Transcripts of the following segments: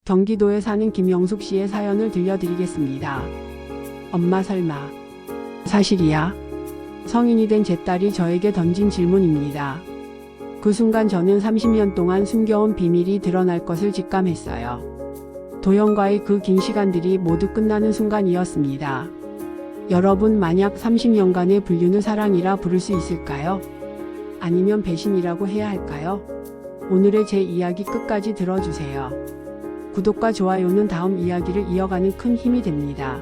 경기도에 사는 김영숙 씨의 사연을 들려드리겠습니다. 엄마 설마 사실이야? 성인이 된 제 딸이 저에게 던진 질문입니다. 그 순간 저는 30년 동안 숨겨온 비밀이 드러날 것을 직감했어요. 도연과의 그 긴 시간들이 모두 끝나는 순간이었습니다. 여러분, 만약 30년간의 불륜을 사랑이라 부를 수 있을까요? 아니면 배신이라고 해야 할까요? 오늘의 제 이야기 끝까지 들어주세요. 구독과 좋아요는 다음 이야기를 이어가는 큰 힘이 됩니다.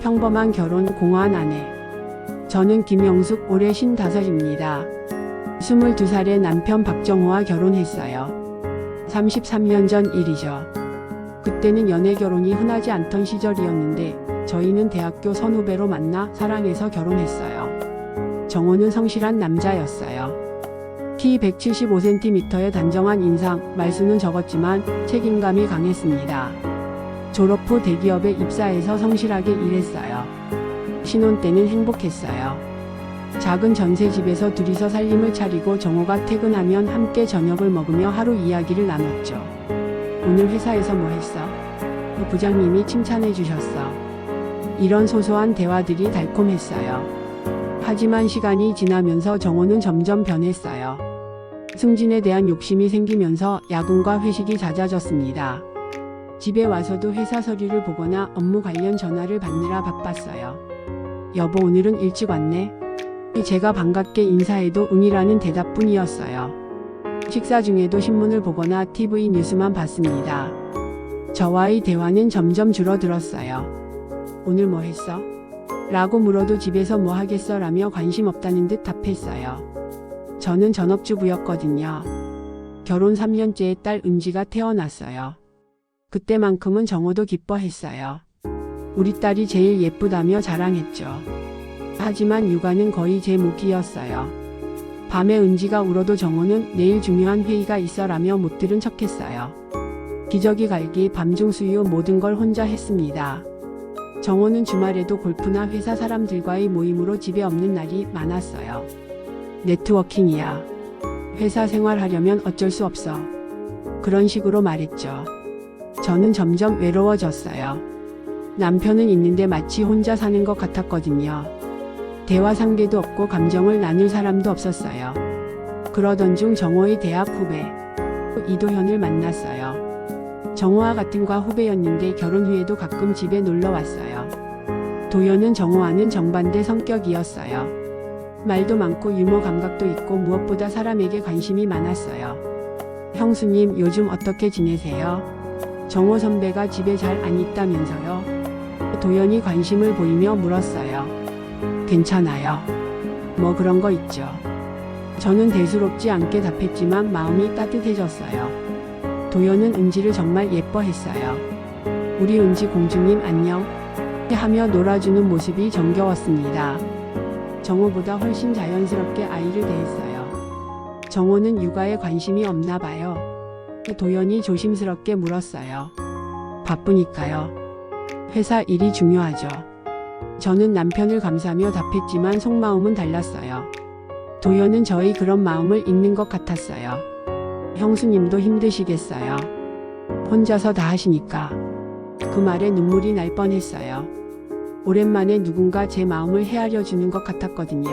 평범한 결혼, 공허한 아내. 저는 김영숙, 올해 55입니다. 22살의 남편 박정호와 결혼했어요. 33년 전 일이죠. 그때는 연애 결혼이 흔하지 않던 시절이었는데 저희는 대학교 선후배로 만나 사랑해서 결혼했어요. 정호는 성실한 남자였어요. 키 175cm의 단정한 인상, 말수는 적었지만 책임감이 강했습니다. 졸업 후 대기업에 입사해서 성실하게 일했어요. 신혼 때는 행복했어요. 작은 전셋집에서 둘이서 살림을 차리고 정호가 퇴근하면 함께 저녁을 먹으며 하루 이야기를 나눴죠. 오늘 회사에서 뭐 했어? 부장님이 칭찬해 주셨어. 이런 소소한 대화들이 달콤했어요. 하지만 시간이 지나면서 정호는 점점 변했어요. 승진에 대한 욕심이 생기면서 야근과 회식이 잦아졌습니다. 집에 와서도 회사 서류를 보거나 업무 관련 전화를 받느라 바빴어요. 여보, 오늘은 일찍 왔네? 제가 반갑게 인사해도 응이라는 대답뿐이었어요. 식사 중에도 신문을 보거나 TV 뉴스만 봤습니다. 저와의 대화는 점점 줄어들었어요. 오늘 뭐 했어? 라고 물어도 집에서 뭐 하겠어 라며 관심 없다는 듯 답했어요. 저는 전업주부였거든요. 결혼 3년째의 딸 은지가 태어났어요. 그때만큼은 정호도 기뻐했어요. 우리 딸이 제일 예쁘다며 자랑했죠. 하지만 육아는 거의 제 몫이었어요. 밤에 은지가 울어도 정호는 내일 중요한 회의가 있어라며 못 들은 척했어요. 기저귀 갈기, 밤중 수유, 모든 걸 혼자 했습니다. 정호는 주말에도 골프나 회사 사람들과의 모임으로 집에 없는 날이 많았어요. 네트워킹이야. 회사 생활하려면 어쩔 수 없어. 그런 식으로 말했죠. 저는 점점 외로워졌어요. 남편은 있는데 마치 혼자 사는 것 같았거든요. 대화 상대도 없고 감정을 나눌 사람도 없었어요. 그러던 중 정호의 대학 후배 이도현을 만났어요. 정호와 같은 과 후배였는데 결혼 후에도 가끔 집에 놀러 왔어요. 도현은 정호와는 정반대 성격이었어요. 말도 많고 유머 감각도 있고 무엇보다 사람에게 관심이 많았어요. 형수님, 요즘 어떻게 지내세요? 정호 선배가 집에 잘 안 있다면서요? 도현이 관심을 보이며 물었어요. 괜찮아요. 뭐 그런 거 있죠. 저는 대수롭지 않게 답했지만 마음이 따뜻해졌어요. 도현은 은지를 정말 예뻐했어요. 우리 은지 공주님 안녕 하며 놀아주는 모습이 정겨웠습니다. 정호보다 훨씬 자연스럽게 아이를 대했어요. 정호는 육아에 관심이 없나 봐요. 도현이 조심스럽게 물었어요. 바쁘니까요. 회사 일이 중요하죠. 저는 남편을 감싸며 답했지만 속마음은 달랐어요. 도현은 저의 그런 마음을 읽는 것 같았어요. 형수님도 힘드시겠어요. 혼자서 다 하시니까. 그 말에 눈물이 날 뻔했어요. 오랜만에 누군가 제 마음을 헤아려 주는 것 같았거든요.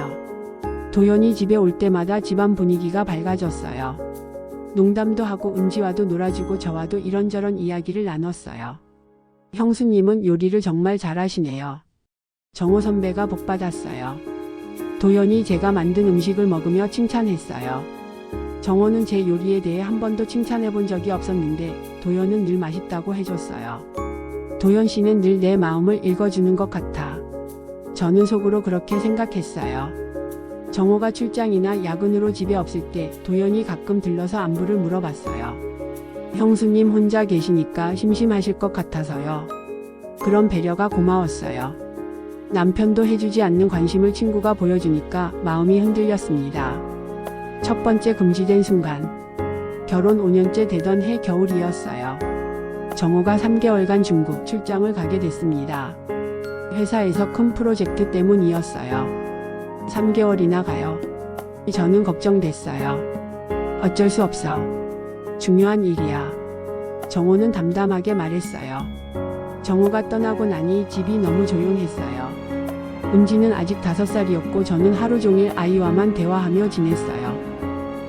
도현이 집에 올 때마다 집안 분위기가 밝아졌어요. 농담도 하고 은지와도 놀아주고 저와도 이런저런 이야기를 나눴어요. 형수님은 요리를 정말 잘하시네요. 정호 선배가 복받았어요. 도현이 제가 만든 음식을 먹으며 칭찬했어요. 정호는 제 요리에 대해 한 번도 칭찬해 본 적이 없었는데 도현은 늘 맛있다고 해줬어요. 도현 씨는 늘 내 마음을 읽어주는 것 같아. 저는 속으로 그렇게 생각했어요. 정호가 출장이나 야근으로 집에 없을 때 도현이 가끔 들러서 안부를 물어봤어요. 형수님 혼자 계시니까 심심하실 것 같아서요. 그런 배려가 고마웠어요. 남편도 해주지 않는 관심을 친구가 보여주니까 마음이 흔들렸습니다. 첫 번째 금지된 순간. 결혼 5년째 되던 해 겨울이었어요. 정호가 3개월간 중국 출장을 가게 됐습니다. 회사에서 큰 프로젝트 때문이었어요. 3개월이나 가요. 저는 걱정됐어요. 어쩔 수 없어. 중요한 일이야. 정호는 담담하게 말했어요. 정호가 떠나고 나니 집이 너무 조용했어요. 은지는 아직 5살이었고 저는 하루 종일 아이와만 대화하며 지냈어요.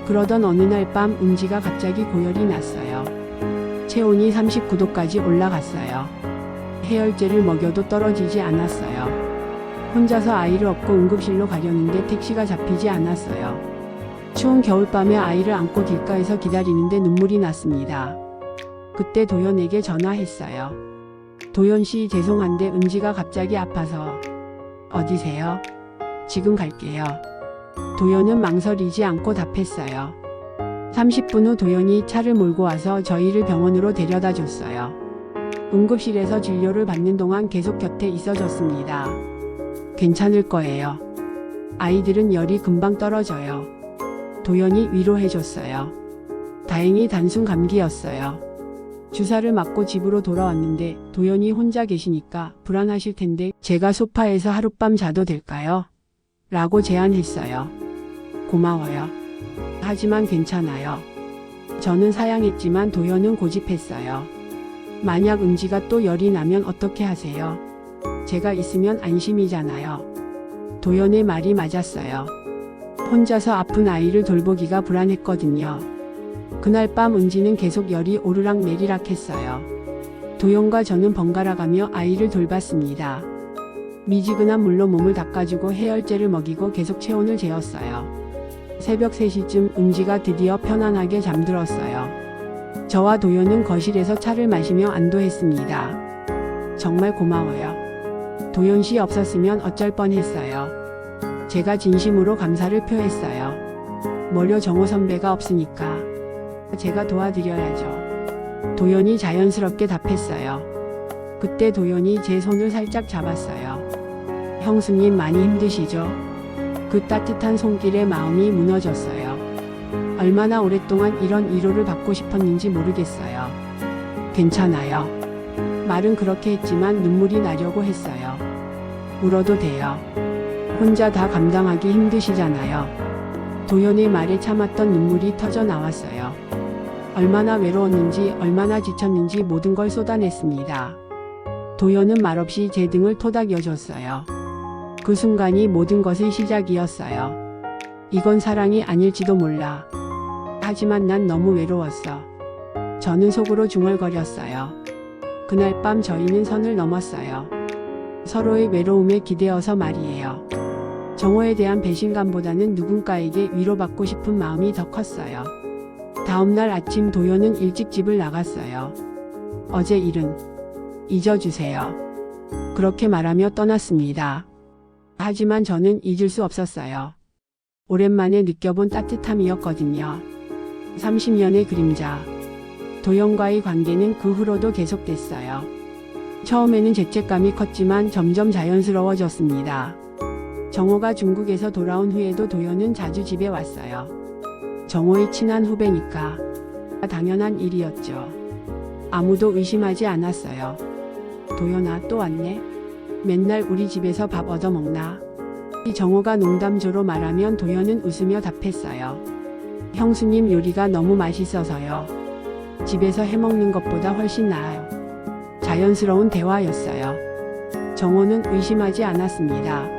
그러던 어느 날 밤 은지가 갑자기 고열이 났어요. 체온이 39도까지 올라갔어요. 해열제를 먹여도 떨어지지 않았어요. 혼자서 아이를 업고 응급실로 가려는데 택시가 잡히지 않았어요. 추운 겨울밤에 아이를 안고 길가에서 기다리는데 눈물이 났습니다. 그때 도연에게 전화했어요. 도연씨 죄송한데 은지가 갑자기 아파서. 어디세요? 지금 갈게요. 도연은 망설이지 않고 답했어요. 30분 후 도연이 차를 몰고 와서 저희를 병원으로 데려다 줬어요. 응급실에서 진료를 받는 동안 계속 곁에 있어줬습니다. 괜찮을 거예요. 아이들은 열이 금방 떨어져요. 도연이 위로해줬어요. 다행히 단순 감기였어요. 주사를 맞고 집으로 돌아왔는데 도연이 혼자 계시니까 불안하실 텐데 제가 소파에서 하룻밤 자도 될까요? 라고 제안했어요. 고마워요. 하지만 괜찮아요. 저는 사양했지만 도연은 고집했어요. 만약 은지가 또 열이 나면 어떻게 하세요? 제가 있으면 안심이잖아요. 도연의 말이 맞았어요. 혼자서 아픈 아이를 돌보기가 불안했거든요. 그날 밤 은지는 계속 열이 오르락 내리락 했어요. 도연과 저는 번갈아 가며 아이를 돌봤습니다. 미지근한 물로 몸을 닦아주고 해열제를 먹이고 계속 체온을 재었어요. 새벽 3시쯤 은지가 드디어 편안하게 잠들었어요. 저와 도연은 거실에서 차를 마시며 안도했습니다. 정말 고마워요. 도연씨 없었으면 어쩔 뻔했어요. 제가 진심으로 감사를 표했어요. 뭐려 정호 선배가 없으니까 제가 도와드려야죠. 도연이 자연스럽게 답했어요. 그때 도연이 제 손을 살짝 잡았어요. 형수님 많이 힘드시죠? 그 따뜻한 손길에 마음이 무너졌어요. 얼마나 오랫동안 이런 위로를 받고 싶었는지 모르겠어요. 괜찮아요. 말은 그렇게 했지만 눈물이 나려고 했어요. 울어도 돼요. 혼자 다 감당하기 힘드시잖아요. 도연의 말에 참았던 눈물이 터져 나왔어요. 얼마나 외로웠는지 얼마나 지쳤는지 모든 걸 쏟아냈습니다. 도연은 말없이 제 등을 토닥여줬어요. 그 순간이 모든 것의 시작이었어요. 이건 사랑이 아닐지도 몰라. 하지만 난 너무 외로웠어. 저는 속으로 중얼거렸어요. 그날 밤 저희는 선을 넘었어요. 서로의 외로움에 기대어서 말이에요. 정호에 대한 배신감보다는 누군가에게 위로받고 싶은 마음이 더 컸어요. 다음날 아침 도연은 일찍 집을 나갔어요. 어제 일은 잊어주세요. 그렇게 말하며 떠났습니다. 하지만 저는 잊을 수 없었어요. 오랜만에 느껴본 따뜻함이었거든요. 30년의 그림자. 도연과의 관계는 그 후로도 계속됐어요. 처음에는 죄책감이 컸지만 점점 자연스러워졌습니다. 정호가 중국에서 돌아온 후에도 도연은 자주 집에 왔어요. 정호의 친한 후배니까 당연한 일이었죠. 아무도 의심하지 않았어요. 도연아 또 왔네? 맨날 우리 집에서 밥 얻어먹나? 이 정호가 농담조로 말하면 도연은 웃으며 답했어요. 형수님 요리가 너무 맛있어서요. 집에서 해먹는 것보다 훨씬 나아요. 자연스러운 대화였어요. 정호는 의심하지 않았습니다.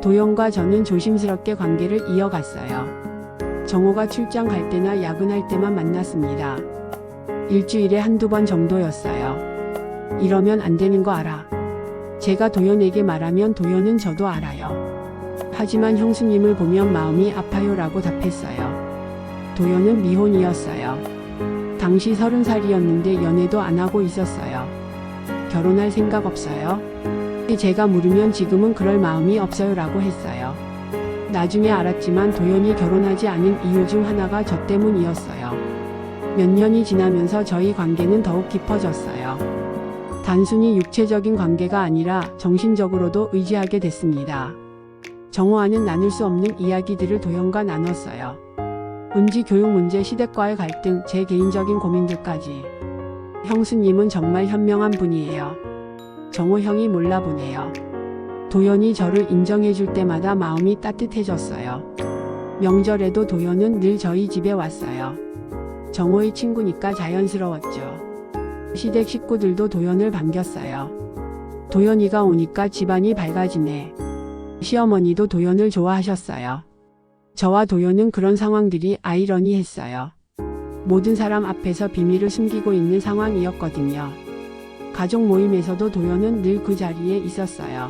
도연과 저는 조심스럽게 관계를 이어갔어요. 정호가 출장 갈 때나 야근할 때만 만났습니다. 일주일에 한두 번 정도였어요. 이러면 안 되는 거 알아. 제가 도연에게 말하면 도연은 저도 알아요. 하지만 형수님을 보면 마음이 아파요 라고 답했어요. 도연은 미혼이었어요. 당시 30살이었는데 연애도 안 하고 있었어요. 결혼할 생각 없어요? 제가 물으면 지금은 그럴 마음이 없어요 라고 했어요. 나중에 알았지만 도연이 결혼하지 않은 이유 중 하나가 저 때문이었어요. 몇 년이 지나면서 저희 관계는 더욱 깊어졌어요. 단순히 육체적인 관계가 아니라 정신적으로도 의지하게 됐습니다. 정호와는 나눌 수 없는 이야기들을 도연과 나눴어요. 은지 교육 문제, 시댁과의 갈등, 제 개인적인 고민들까지. 형수님은 정말 현명한 분이에요. 정호 형이 몰라보네요. 도연이 저를 인정해줄 때마다 마음이 따뜻해졌어요. 명절에도 도연은 늘 저희 집에 왔어요. 정호의 친구니까 자연스러웠죠. 시댁 식구들도 도연을 반겼어요. 도연이가 오니까 집안이 밝아지네. 시어머니도 도연을 좋아하셨어요. 저와 도연은 그런 상황들이 아이러니했어요. 모든 사람 앞에서 비밀을 숨기고 있는 상황이었거든요. 가족 모임에서도 도연은 늘 그 자리에 있었어요.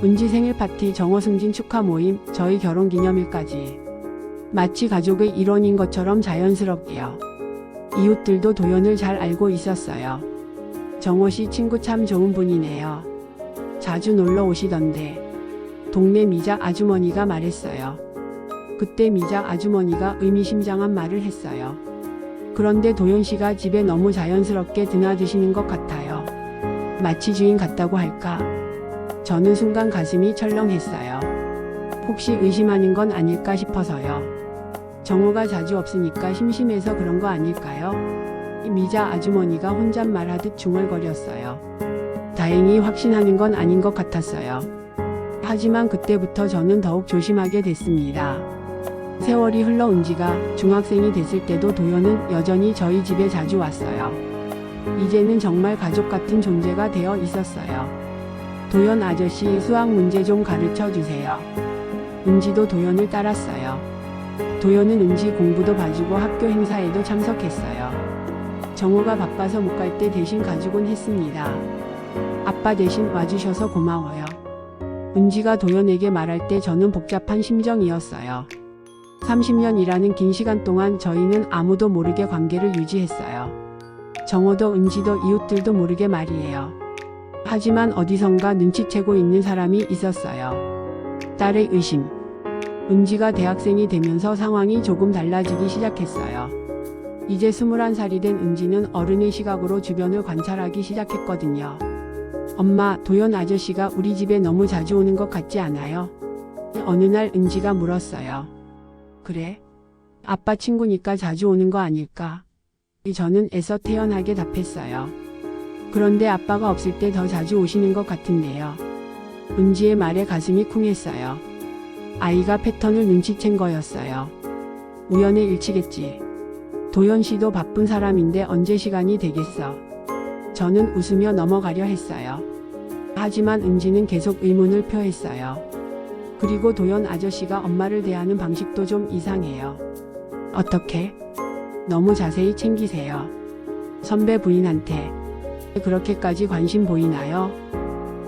은지 생일 파티, 정호 승진 축하 모임, 저희 결혼 기념일까지. 마치 가족의 일원인 것처럼 자연스럽게요. 이웃들도 도연을 잘 알고 있었어요. 정호 씨 친구 참 좋은 분이네요. 자주 놀러 오시던데. 동네 미자 아주머니가 말했어요. 그때 미자 아주머니가 의미심장한 말을 했어요. 그런데 도연 씨가 집에 너무 자연스럽게 드나드시는 것 같아요. 마치 주인 같다고 할까? 저는 순간 가슴이 철렁했어요. 혹시 의심하는 건 아닐까 싶어서요. 정호가 자주 없으니까 심심해서 그런 거 아닐까요? 미자 아주머니가 혼잣말하듯 중얼거렸어요. 다행히 확신하는 건 아닌 것 같았어요. 하지만 그때부터 저는 더욱 조심하게 됐습니다. 세월이 흘러 은지가 중학생이 됐을 때도 도연은 여전히 저희 집에 자주 왔어요. 이제는 정말 가족 같은 존재가 되어 있었어요. 도연 아저씨 수학 문제 좀 가르쳐 주세요. 은지도 도연을 따랐어요. 도연은 은지 공부도 봐주고 학교 행사에도 참석했어요. 정호가 바빠서 못 갈 때 대신 가주곤 했습니다. 아빠 대신 와주셔서 고마워요. 은지가 도연에게 말할 때 저는 복잡한 심정이었어요. 30년이라는 긴 시간 동안 저희는 아무도 모르게 관계를 유지했어요. 정호도 은지도 이웃들도 모르게 말이에요. 하지만 어디선가 눈치채고 있는 사람이 있었어요. 딸의 의심. 은지가 대학생이 되면서 상황이 조금 달라지기 시작했어요. 이제 21살이 된 은지는 어른의 시각으로 주변을 관찰하기 시작했거든요. 엄마, 도연 아저씨가 우리 집에 너무 자주 오는 것 같지 않아요? 어느 날 은지가 물었어요. 그래? 아빠 친구니까 자주 오는 거 아닐까? 저는 애써 태연하게 답했어요. 그런데 아빠가 없을 때 더 자주 오시는 것 같은데요. 은지의 말에 가슴이 쿵했어요. 아이가 패턴을 눈치챈 거였어요. 우연의 일치겠지. 도연 씨도 바쁜 사람인데 언제 시간이 되겠어. 저는 웃으며 넘어가려 했어요. 하지만 은지는 계속 의문을 표했어요. 그리고 도연 아저씨가 엄마를 대하는 방식도 좀 이상해요. 어떻게? 너무 자세히 챙기세요. 선배 부인한테 그렇게까지 관심 보이나요?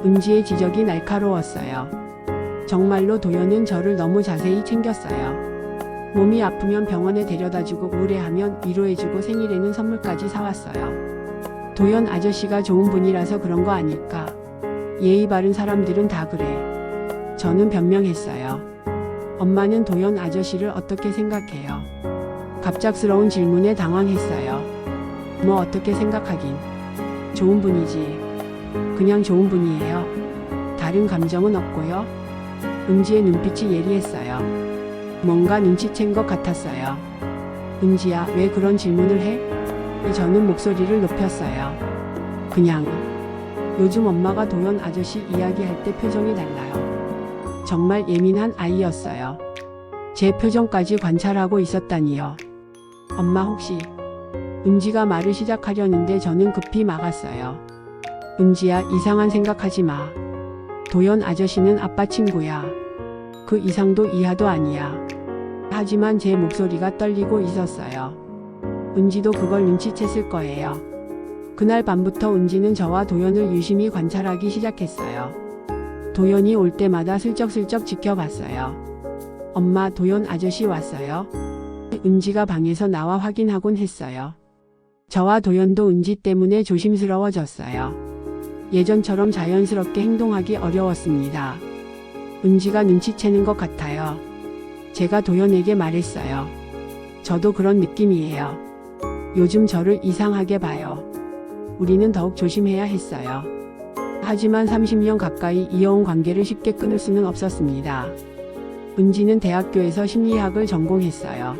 은지의 지적이 날카로웠어요. 정말로 도연은 저를 너무 자세히 챙겼어요. 몸이 아프면 병원에 데려다주고 우울해하면 위로해주고 생일에는 선물까지 사왔어요. 도연 아저씨가 좋은 분이라서 그런 거 아닐까? 예의 바른 사람들은 다 그래. 저는 변명했어요. 엄마는 도연 아저씨를 어떻게 생각해요? 갑작스러운 질문에 당황했어요. 뭐 어떻게 생각하긴. 좋은 분이지. 그냥 좋은 분이에요. 다른 감정은 없고요. 은지의 눈빛이 예리했어요. 뭔가 눈치챈 것 같았어요. 은지야, 왜 그런 질문을 해? 저는 목소리를 높였어요. 그냥. 요즘 엄마가 도연 아저씨 이야기할 때 표정이 달라요. 정말 예민한 아이였어요. 제 표정까지 관찰하고 있었다니요. 엄마 혹시. 은지가 말을 시작하려는데 저는 급히 막았어요. 은지야, 이상한 생각하지 마. 도연 아저씨는 아빠 친구야. 그 이상도 이하도 아니야. 하지만 제 목소리가 떨리고 있었어요. 은지도 그걸 눈치챘을 거예요. 그날 밤부터 은지는 저와 도연을 유심히 관찰하기 시작했어요. 도연이 올 때마다 슬쩍슬쩍 지켜봤어요. 엄마, 도연 아저씨 왔어요? 은지가 방에서 나와 확인하곤 했어요. 저와 도연도 은지 때문에 조심스러워졌어요. 예전처럼 자연스럽게 행동하기 어려웠습니다. 은지가 눈치채는 것 같아요. 제가 도연에게 말했어요. 저도 그런 느낌이에요. 요즘 저를 이상하게 봐요. 우리는 더욱 조심해야 했어요. 하지만 30년 가까이 이어온 관계를 쉽게 끊을 수는 없었습니다. 은지는 대학교에서 심리학을 전공했어요.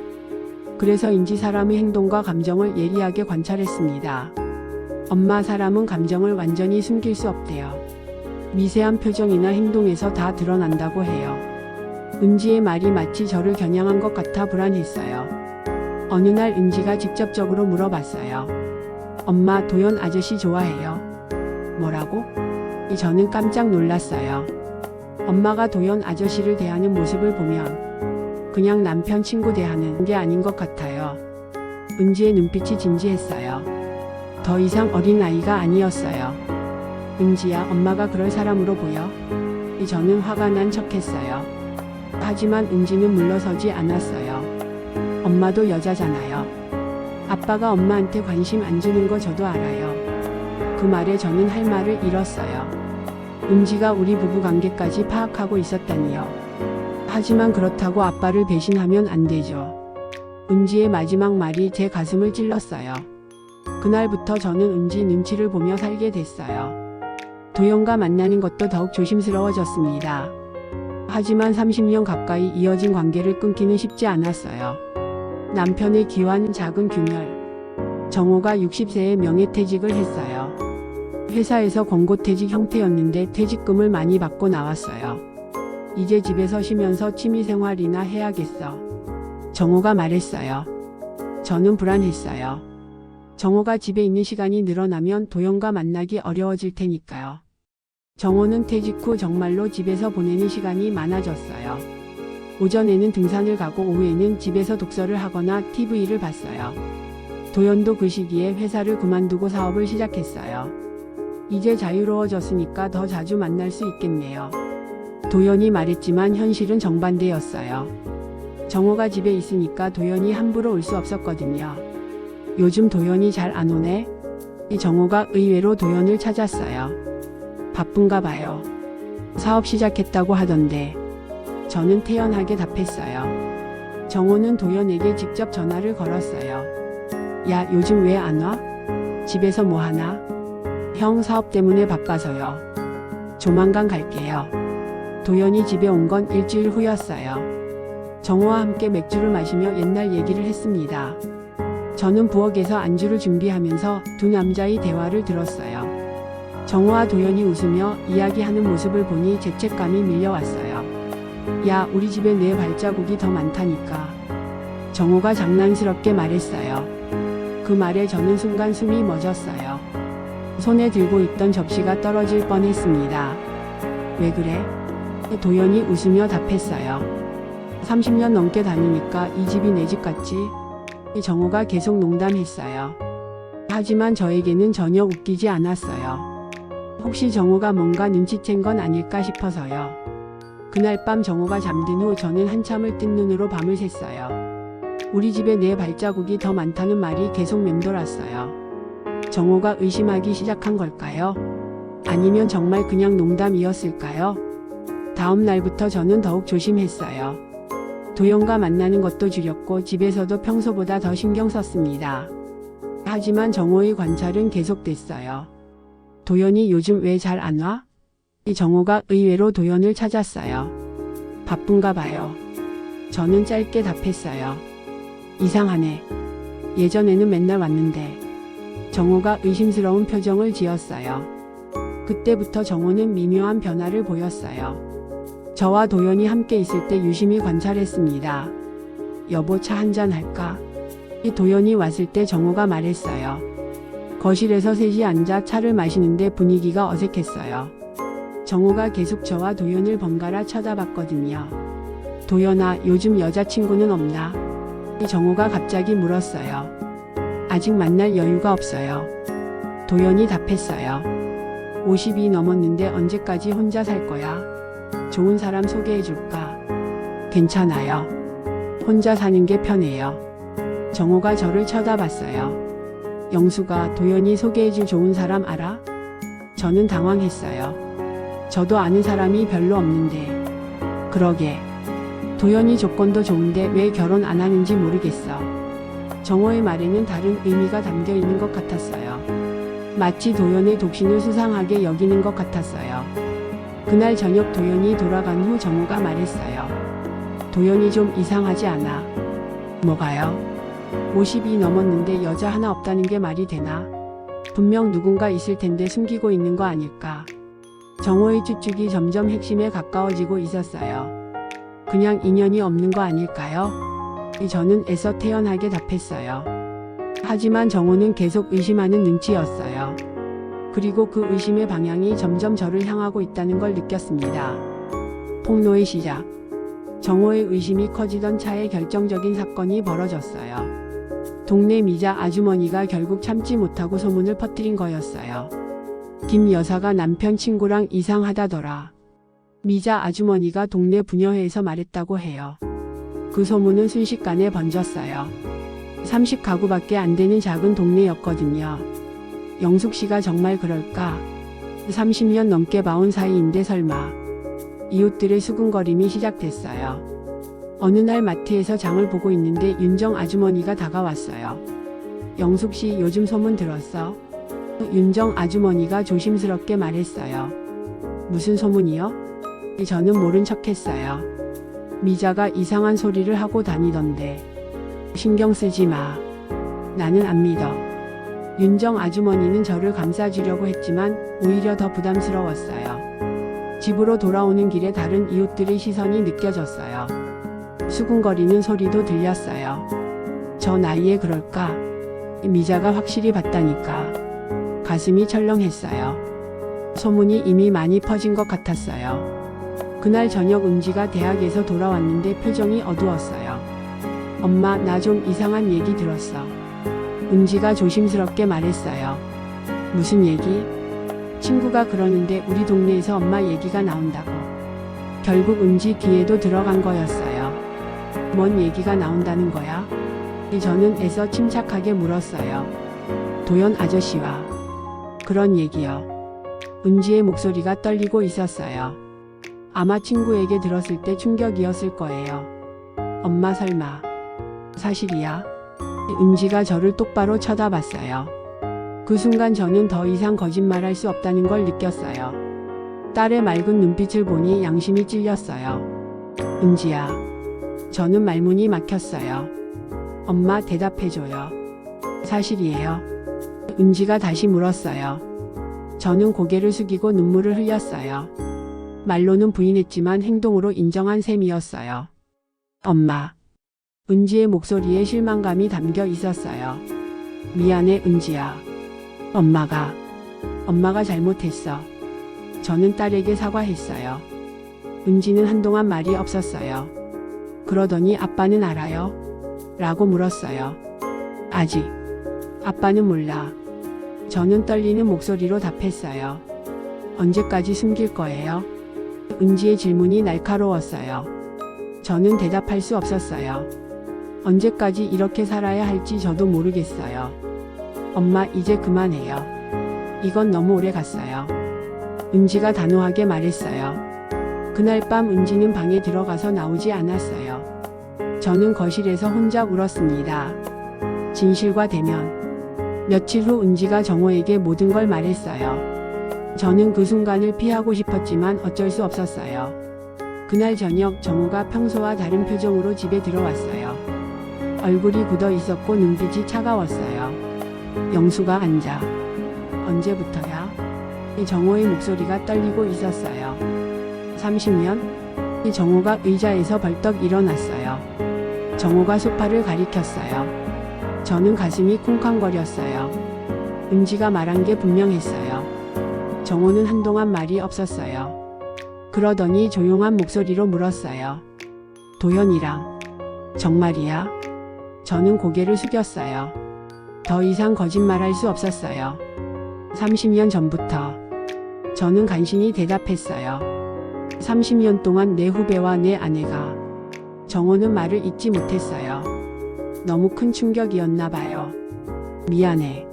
그래서인지 사람의 행동과 감정을 예리하게 관찰했습니다. 엄마, 사람은 감정을 완전히 숨길 수 없대요. 미세한 표정이나 행동에서 다 드러난다고 해요. 은지의 말이 마치 저를 겨냥한 것 같아 불안했어요. 어느 날 은지가 직접적으로 물어봤어요. 엄마, 도연 아저씨 좋아해요. 뭐라고? 저는 깜짝 놀랐어요. 엄마가 도연 아저씨를 대하는 모습을 보면 그냥 남편 친구 대하는 게 아닌 것 같아요. 은지의 눈빛이 진지했어요. 더 이상 어린아이가 아니었어요. 은지야, 엄마가 그럴 사람으로 보여? 저는 화가 난 척했어요. 하지만 은지는 물러서지 않았어요. 엄마도 여자잖아요. 아빠가 엄마한테 관심 안 주는 거 저도 알아요. 그 말에 저는 할 말을 잃었어요. 은지가 우리 부부 관계까지 파악하고 있었다니요. 하지만 그렇다고 아빠를 배신하면 안 되죠. 은지의 마지막 말이 제 가슴을 찔렀어요. 그날부터 저는 은지 눈치를 보며 살게 됐어요. 도연과 만나는 것도 더욱 조심스러워졌습니다. 하지만 30년 가까이 이어진 관계를 끊기는 쉽지 않았어요. 남편의 기완 작은 균열. 정호가 60세에 명예퇴직을 했어요. 회사에서 권고퇴직 형태였는데 퇴직금을 많이 받고 나왔어요. 이제 집에서 쉬면서 취미생활이나 해야겠어. 정호가 말했어요. 저는 불안했어요. 정호가 집에 있는 시간이 늘어나면 도연과 만나기 어려워질 테니까요. 정호는 퇴직 후 정말로 집에서 보내는 시간이 많아졌어요. 오전에는 등산을 가고 오후에는 집에서 독서를 하거나 TV를 봤어요. 도연도 그 시기에 회사를 그만두고 사업을 시작했어요. 이제 자유로워졌으니까 더 자주 만날 수 있겠네요. 도연이 말했지만 현실은 정반대였어요. 정호가 집에 있으니까 도연이 함부로 올 수 없었거든요. 요즘 도연이 잘 안 오네? 정호가 의외로 도연을 찾았어요. 바쁜가 봐요. 사업 시작했다고 하던데. 저는 태연하게 답했어요. 정호는 도연에게 직접 전화를 걸었어요. 야, 요즘 왜 안 와? 집에서 뭐 하나? 형 사업 때문에 바빠서요. 조만간 갈게요. 도연이 집에 온 건 일주일 후였어요. 정호와 함께 맥주를 마시며 옛날 얘기를 했습니다. 저는 부엌에서 안주를 준비하면서 두 남자의 대화를 들었어요. 정호와 도연이 웃으며 이야기하는 모습을 보니 죄책감이 밀려왔어요. 야, 우리 집에 내 발자국이 더 많다니까. 정호가 장난스럽게 말했어요. 그 말에 저는 순간 숨이 멎었어요. 손에 들고 있던 접시가 떨어질 뻔했습니다. 왜 그래? 도연이 웃으며 답했어요. 30년 넘게 다니니까 이 집이 내 집 같지? 정호가 계속 농담했어요. 하지만 저에게는 전혀 웃기지 않았어요. 혹시 정호가 뭔가 눈치챈 건 아닐까 싶어서요. 그날 밤 정호가 잠든 후 저는 한참을 뜬 눈으로 밤을 샜어요. 우리 집에 내 발자국이 더 많다는 말이 계속 맴돌았어요. 정호가 의심하기 시작한 걸까요? 아니면 정말 그냥 농담이었을까요? 다음 날부터 저는 더욱 조심했어요. 도연과 만나는 것도 줄였고 집에서도 평소보다 더 신경 썼습니다. 하지만 정호의 관찰은 계속됐어요. 도연이 요즘 왜 잘 안 와? 정호가 의외로 도연을 찾았어요. 바쁜가 봐요. 저는 짧게 답했어요. 이상하네. 예전에는 맨날 왔는데. 정호가 의심스러운 표정을 지었어요. 그때부터 정호는 미묘한 변화를 보였어요. 저와 도연이 함께 있을 때 유심히 관찰했습니다. 여보, 차 한잔 할까? 도연이 왔을 때 정호가 말했어요. 거실에서 셋이 앉아 차를 마시는데 분위기가 어색했어요. 정호가 계속 저와 도연을 번갈아 쳐다봤거든요. 도연아, 요즘 여자친구는 없나? 정호가 갑자기 물었어요. 아직 만날 여유가 없어요. 도연이 답했어요. 50이 넘었는데 언제까지 혼자 살 거야? 좋은 사람 소개해줄까? 괜찮아요. 혼자 사는 게 편해요. 정호가 저를 쳐다봤어요. 영수가 도연이 소개해줄 좋은 사람 알아? 저는 당황했어요. 저도 아는 사람이 별로 없는데. 그러게. 도연이 조건도 좋은데 왜 결혼 안 하는지 모르겠어. 정호의 말에는 다른 의미가 담겨 있는 것 같았어요. 마치 도연의 독신을 수상하게 여기는 것 같았어요. 그날 저녁 도연이 돌아간 후 정호가 말했어요. 도연이 좀 이상하지 않아? 뭐가요? 50이 넘었는데 여자 하나 없다는 게 말이 되나? 분명 누군가 있을 텐데 숨기고 있는 거 아닐까? 정호의 추측이 점점 핵심에 가까워지고 있었어요. 그냥 인연이 없는 거 아닐까요? 저는 애써 태연하게 답했어요. 하지만 정호는 계속 의심하는 눈치였어요. 그리고 그 의심의 방향이 점점 저를 향하고 있다는 걸 느꼈습니다. 폭로의 시작. 정호의 의심이 커지던 차에 결정적인 사건이 벌어졌어요. 동네 미자 아주머니가 결국 참지 못하고 소문을 퍼뜨린 거였어요. 김 여사가 남편 친구랑 이상하다더라. 미자 아주머니가 동네 부녀회에서 말했다고 해요. 그 소문은 순식간에 번졌어요. 30가구밖에 안 되는 작은 동네였거든요. 영숙 씨가 정말 그럴까? 30년 넘게 봐온 사이인데 설마. 이웃들의 수군거림이 시작됐어요. 어느 날 마트에서 장을 보고 있는데 윤정 아주머니가 다가왔어요. 영숙 씨 요즘 소문 들었어? 윤정 아주머니가 조심스럽게 말했어요. 무슨 소문이요? 저는 모른 척했어요. 미자가 이상한 소리를 하고 다니던데. 신경 쓰지 마. 나는 안 믿어. 윤정 아주머니는 저를 감싸주려고 했지만 오히려 더 부담스러웠어요. 집으로 돌아오는 길에 다른 이웃들의 시선이 느껴졌어요. 수군거리는 소리도 들렸어요. 저 나이에 그럴까? 미자가 확실히 봤다니까. 가슴이 철렁했어요. 소문이 이미 많이 퍼진 것 같았어요. 그날 저녁 은지가 대학에서 돌아왔는데 표정이 어두웠어요. 엄마, 나 좀 이상한 얘기 들었어. 은지가 조심스럽게 말했어요. 무슨 얘기? 친구가 그러는데 우리 동네에서 엄마 얘기가 나온다고. 결국 은지 귀에도 들어간 거였어요. 뭔 얘기가 나온다는 거야? 저는 애써 침착하게 물었어요. 도연 아저씨와. 그런 얘기요. 은지의 목소리가 떨리고 있었어요. 아마 친구에게 들었을 때 충격이었을 거예요. 엄마 설마. 사실이야? 은지가 저를 똑바로 쳐다봤어요. 그 순간 저는 더 이상 거짓말할 수 없다는 걸 느꼈어요. 딸의 맑은 눈빛을 보니 양심이 찔렸어요. 은지야. 저는 말문이 막혔어요. 엄마 대답해줘요. 사실이에요. 은지가 다시 물었어요. 저는 고개를 숙이고 눈물을 흘렸어요. 말로는 부인했지만 행동으로 인정한 셈이었어요. 엄마. 은지의 목소리에 실망감이 담겨 있었어요. 미안해 은지야. 엄마가 잘못했어. 저는 딸에게 사과했어요. 은지는 한동안 말이 없었어요. 그러더니 아빠는 알아요? 라고 물었어요. 아직. 아빠는 몰라. 저는 떨리는 목소리로 답했어요. 언제까지 숨길 거예요? 은지의 질문이 날카로웠어요. 저는 대답할 수 없었어요. 언제까지 이렇게 살아야 할지 저도 모르겠어요. 엄마 이제 그만해요. 이건 너무 오래 갔어요. 은지가 단호하게 말했어요. 그날 밤 은지는 방에 들어가서 나오지 않았어요. 저는 거실에서 혼자 울었습니다. 진실과 대면. 며칠 후 은지가 정호에게 모든 걸 말했어요. 저는 그 순간을 피하고 싶었지만 어쩔 수 없었어요. 그날 저녁 정호가 평소와 다른 표정으로 집에 들어왔어요. 얼굴이 굳어 있었고 눈빛이 차가웠어요. 영수가 앉아. 언제부터야? 정호의 목소리가 떨리고 있었어요. 30년? 정호가 의자에서 벌떡 일어났어요. 정호가 소파를 가리켰어요. 저는 가슴이 쿵쾅거렸어요. 은지가 말한 게 분명했어요. 정호는 한동안 말이 없었어요. 그러더니 조용한 목소리로 물었어요. 도연이랑. 정말이야? 저는 고개를 숙였어요. 더 이상 거짓말할 수 없었어요. 30년 전부터. 저는 간신히 대답했어요. 30년 동안 내 후배와 내 아내가. 정호는 말을 잇지 못했어요. 너무 큰 충격이었나 봐요. 미안해.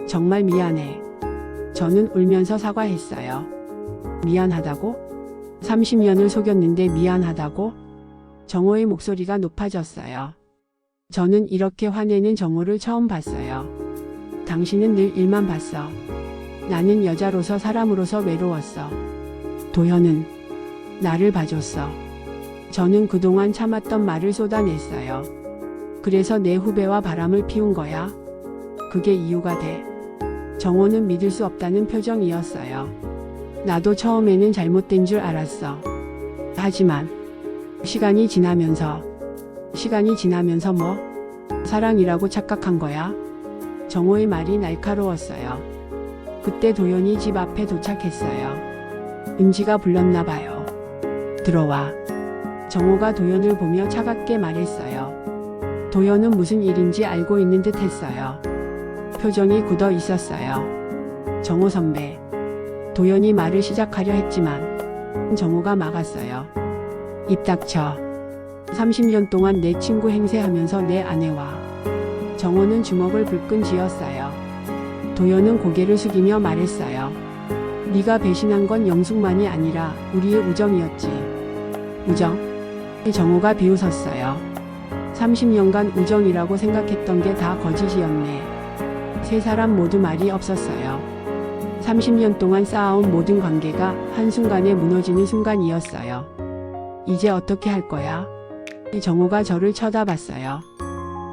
정말 미안해. 저는 울면서 사과했어요. 미안하다고? 30년을 속였는데 미안하다고? 정호의 목소리가 높아졌어요. 저는 이렇게 화내는 정호를 처음 봤어요. 당신은 늘 일만 봤어. 나는 여자로서 사람으로서 외로웠어. 도현은 나를 봐줬어. 저는 그동안 참았던 말을 쏟아냈어요. 그래서 내 후배와 바람을 피운 거야? 그게 이유가 돼? 정호는 믿을 수 없다는 표정이었어요. 나도 처음에는 잘못된 줄 알았어. 하지만 시간이 지나면서 뭐? 사랑이라고 착각한 거야? 정호의 말이 날카로웠어요. 그때 도연이 집 앞에 도착했어요. 은지가 불렀나 봐요. 들어와. 정호가 도연을 보며 차갑게 말했어요. 도연은 무슨 일인지 알고 있는 듯 했어요. 표정이 굳어 있었어요. 정호 선배. 도연이 말을 시작하려 했지만 정호가 막았어요. 입 닥쳐. 30년 동안 내 친구 행세하면서 내 아내와. 정호는 주먹을 불끈 쥐었어요. 도연은 고개를 숙이며 말했어요. 네가 배신한 건 영숙만이 아니라 우리의 우정이었지. 우정? 정호가 비웃었어요. 30년간 우정이라고 생각했던 게 다 거짓이었네. 세 사람 모두 말이 없었어요. 30년 동안 쌓아온 모든 관계가 한순간에 무너지는 순간이었어요. 이제 어떻게 할 거야? 정호가 저를 쳐다봤어요.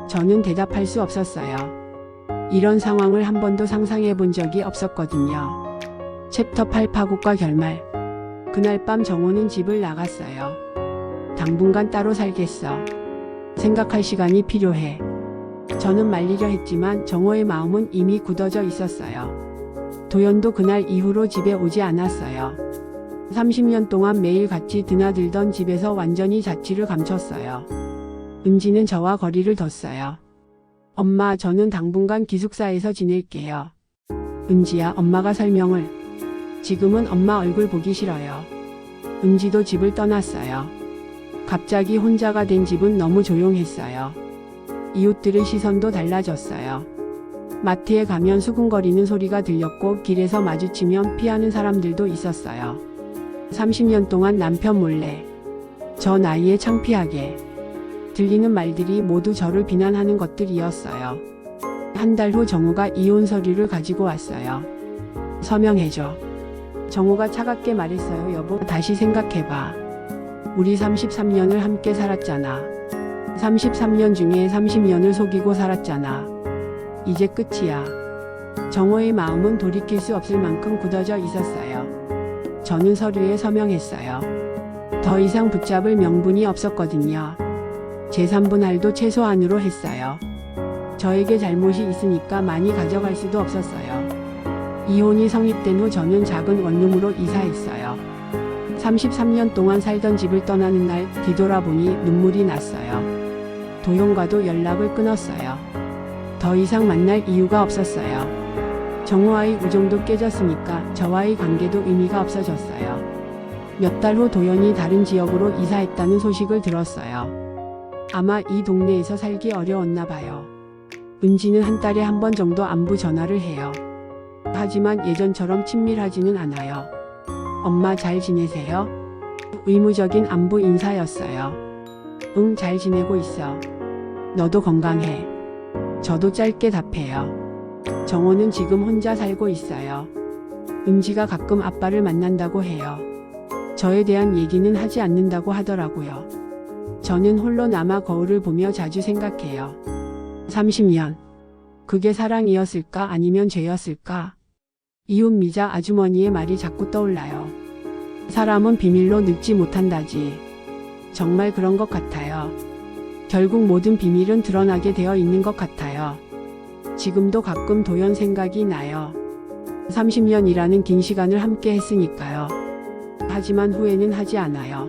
저는 대답할 수 없었어요. 이런 상황을 한 번도 상상해 본 적이 없었거든요. 챕터 8 파국과 결말. 그날 밤 정호는 집을 나갔어요. 당분간 따로 살겠어. 생각할 시간이 필요해. 저는 말리려 했지만 정호의 마음은 이미 굳어져 있었어요. 도연도 그날 이후로 집에 오지 않았어요. 30년 동안 매일 같이 드나들던 집에서 완전히 자취를 감췄어요. 은지는 저와 거리를 뒀어요. 엄마, 저는 당분간 기숙사에서 지낼게요. 은지야, 엄마가 설명을. 지금은 엄마 얼굴 보기 싫어요. 은지도 집을 떠났어요. 갑자기 혼자가 된 집은 너무 조용했어요. 이웃들의 시선도 달라졌어요. 마트에 가면 수군거리는 소리가 들렸고 길에서 마주치면 피하는 사람들도 있었어요. 30년 동안 남편 몰래. 저 나이에 창피하게. 들리는 말들이 모두 저를 비난하는 것들이었어요. 한 달 후 정우가 이혼 서류를 가지고 왔어요. 서명해줘. 정우가 차갑게 말했어요. 여보, 다시 생각해봐. 우리 33년을 함께 살았잖아. 33년 중에 30년을 속이고 살았잖아. 이제 끝이야. 정호의 마음은 돌이킬 수 없을 만큼 굳어져 있었어요. 저는 서류에 서명했어요. 더 이상 붙잡을 명분이 없었거든요. 제3분할도 최소한으로 했어요. 저에게 잘못이 있으니까 많이 가져갈 수도 없었어요. 이혼이 성립된 후 저는 작은 원룸으로 이사했어요. 33년 동안 살던 집을 떠나는 날 뒤돌아보니 눈물이 났어요. 도연과도 연락을 끊었어요. 더 이상 만날 이유가 없었어요. 정호와의 우정도 깨졌으니까 저와의 관계도 의미가 없어졌어요. 몇 달 후 도연이 다른 지역으로 이사했다는 소식을 들었어요. 아마 이 동네에서 살기 어려웠나 봐요. 은지는 한 달에 한 번 정도 안부 전화를 해요. 하지만 예전처럼 친밀하지는 않아요. 엄마 잘 지내세요? 의무적인 안부 인사였어요. 응, 잘 지내고 있어. 너도 건강해. 저도 짧게 답해요. 정호는 지금 혼자 살고 있어요. 은지가 가끔 아빠를 만난다고 해요. 저에 대한 얘기는 하지 않는다고 하더라고요. 저는 홀로 남아 거울을 보며 자주 생각해요. 30년. 그게 사랑이었을까 아니면 죄였을까? 이웃 미자 아주머니의 말이 자꾸 떠올라요. 사람은 비밀로 늙지 못한다지. 정말 그런 것 같아요. 결국 모든 비밀은 드러나게 되어 있는 것 같아요. 지금도 가끔 도연 생각이 나요. 30년이라는 긴 시간을 함께 했으니까요. 하지만 후회는 하지 않아요.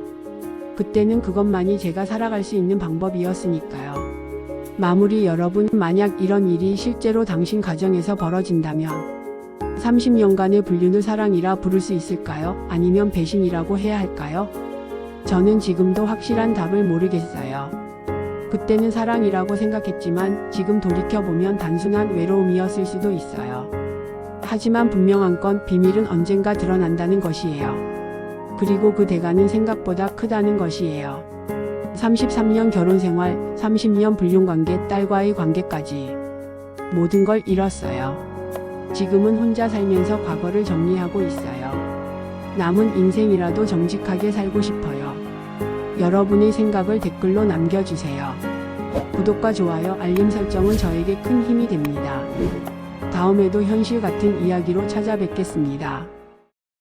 그때는 그것만이 제가 살아갈 수 있는 방법이었으니까요. 마무리. 여러분, 만약 이런 일이 실제로 당신 가정에서 벌어진다면 30년간의 불륜을 사랑이라 부를 수 있을까요? 아니면 배신이라고 해야 할까요? 저는 지금도 확실한 답을 모르겠어요. 그때는 사랑이라고 생각했지만 지금 돌이켜보면 단순한 외로움이었을 수도 있어요. 하지만 분명한 건 비밀은 언젠가 드러난다는 것이에요. 그리고 그 대가는 생각보다 크다는 것이에요. 33년 결혼생활, 30년 불륜관계, 딸과의 관계까지 모든 걸 잃었어요. 지금은 혼자 살면서 과거를 정리하고 있어요. 남은 인생이라도 정직하게 살고 싶어요. 여러분의 생각을 댓글로 남겨주세요. 구독과 좋아요, 알림 설정은 저에게 큰 힘이 됩니다. 다음에도 현실 같은 이야기로 찾아뵙겠습니다.